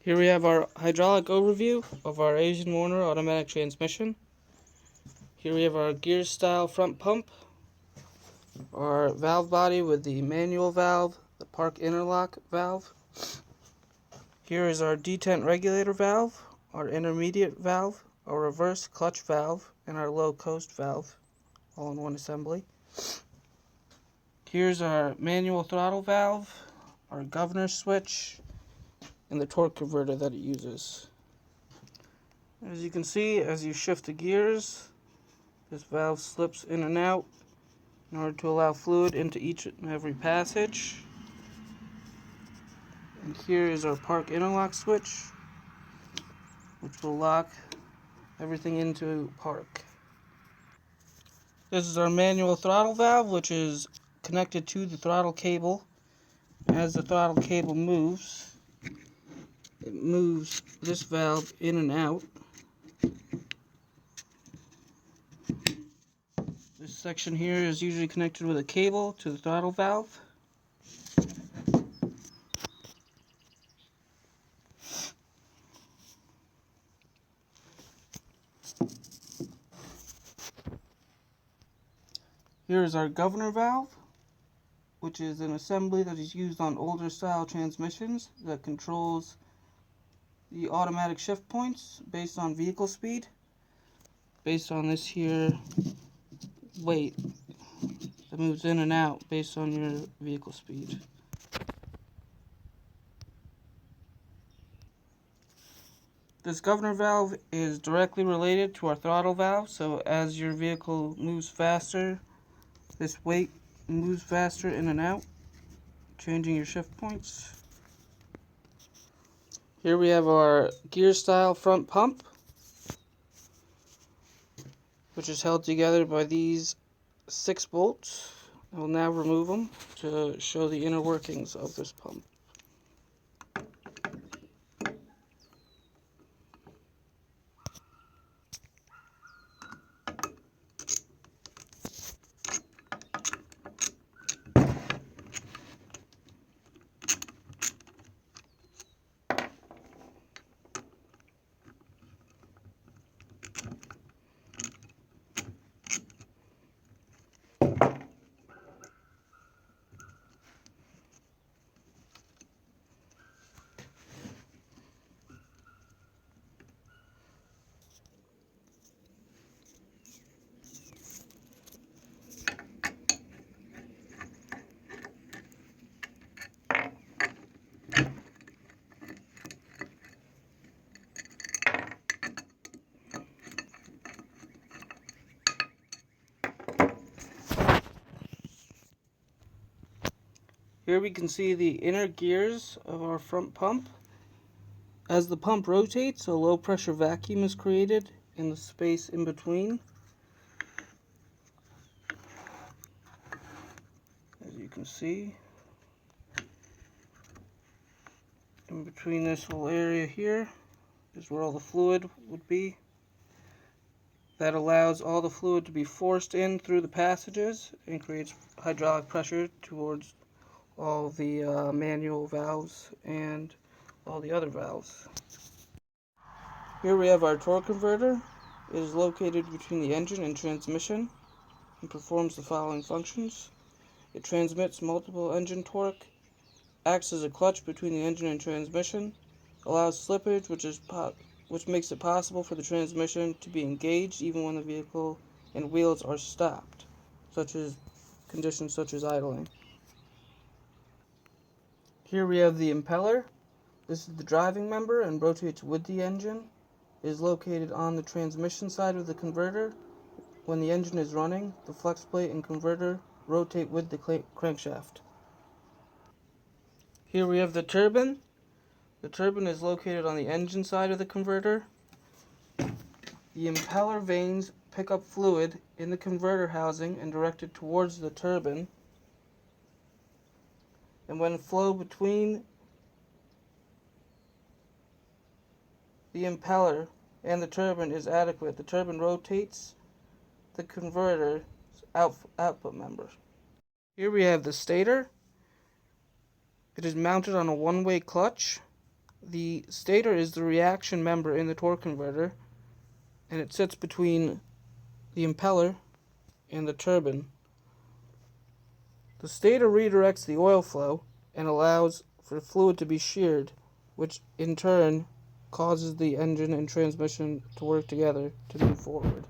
Here we have our hydraulic overview of our Aisin automatic transmission. Here we have our gear style front pump, our valve body with the manual valve, the park interlock valve. Here is our detent regulator valve, our intermediate valve, our reverse clutch valve, and our low coast valve, all in one assembly. Here's our manual throttle valve, our governor switch, and the torque converter that it uses. As you can see, as you shift the gears, this valve slips in and out in order to allow fluid into each and every passage. And here is our park interlock switch, which will lock everything into park. This is our manual throttle valve, which is connected to the throttle cable. As the throttle cable moves, it moves this valve in and out. This section here is usually connected with a cable to the throttle valve. Here is our governor valve, which is an assembly that is used on older style transmissions that controls the automatic shift points based on vehicle speed, based on this here weight that moves in and out based on your vehicle speed. This governor valve is directly related to our throttle valve, so as your vehicle moves faster, this weight moves faster in and out, changing your shift points. Here we have our gear style front pump, which is held together by these 6 bolts. I will now remove them to show the inner workings of this pump. Here we can see the inner gears of our front pump. As the pump rotates, a low pressure vacuum is created in the space in between. As you can see, in between this whole area here is where all the fluid would be. That allows all the fluid to be forced in through the passages and creates hydraulic pressure towards all the manual valves and all the other valves. Here we have our torque converter. It is located between the engine and transmission and performs the following functions. It transmits multiple engine torque, acts as a clutch between the engine and transmission, allows slippage, which makes it possible for the transmission to be engaged even when the vehicle and wheels are stopped, conditions such as idling. Here we have the impeller. This is the driving member and rotates with the engine. It is located on the transmission side of the converter. When the engine is running, the flex plate and converter rotate with the crankshaft. Here we have the turbine. The turbine is located on the engine side of the converter. The impeller vanes pick up fluid in the converter housing and direct it towards the turbine. And when flow between the impeller and the turbine is adequate, the turbine rotates the converter's output member. Here we have the stator. It is mounted on a one-way clutch. The stator is the reaction member in the torque converter, and it sits between the impeller and the turbine. The stator redirects the oil flow and allows for fluid to be sheared, which in turn causes the engine and transmission to work together to move forward.